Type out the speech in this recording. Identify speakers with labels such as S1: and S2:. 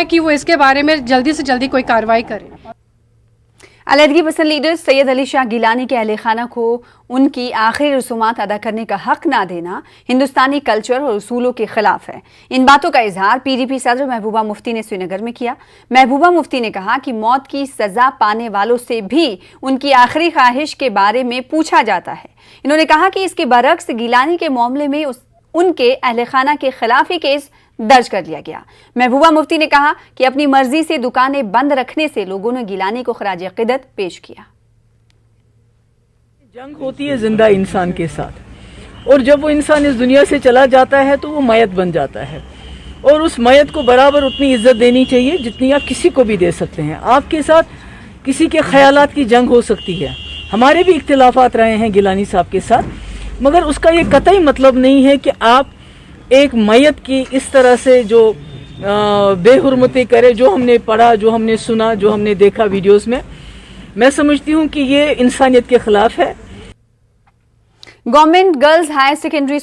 S1: है कि वो इसके बारे में जल्दी से जल्दी कोई कार्रवाई करे।
S2: अलहदगी पसंद लीडर सैयद अली शाह गिलानी के अहल खाना को उनकी आखिरी रसूमात अदा करने का हक ना देना हिंदुस्तानी कल्चर और उसूलों के खिलाफ है। इन बातों का इजहार PDP सदर महबूबा मुफ्ती ने श्रीनगर में किया। महबूबा मुफ्ती ने कहा कि मौत की सजा पाने वालों से भी उनकी आखिरी ख्वाहिश के बारे में पूछा जाता है। इन्होंने कहा कि इसके बरक्स गिलानी के मामले में उनके अहल खाना के खिलाफ ही केस दर्ज कर लिया गया। महबूबा मुफ्ती ने कहा कि अपनी मर्जी से दुकानें बंद रखने से लोगों ने गिलानी को खराज अक़ीदत पेश किया।
S3: जंग होती है जिंदा इंसान के साथ, और जब वो इंसान इस दुनिया से चला जाता है तो वो मयत बन जाता है, और उस मयत को बराबर उतनी इज्जत देनी चाहिए जितनी आप किसी को भी दे सकते हैं। आपके साथ किसी के ख्यालात की जंग हो सकती है, हमारे भी इख्तिलाफात रहे हैं गिलानी साहब के साथ, मगर उसका ये कतई मतलब नहीं है कि आप एक मयत की इस तरह से जो बेहुरमती करे, जो हमने पढ़ा, जो हमने सुना, जो हमने देखा वीडियोस में, मैं समझती हूँ कि ये इंसानियत के खिलाफ है।
S2: Government girls higher secondary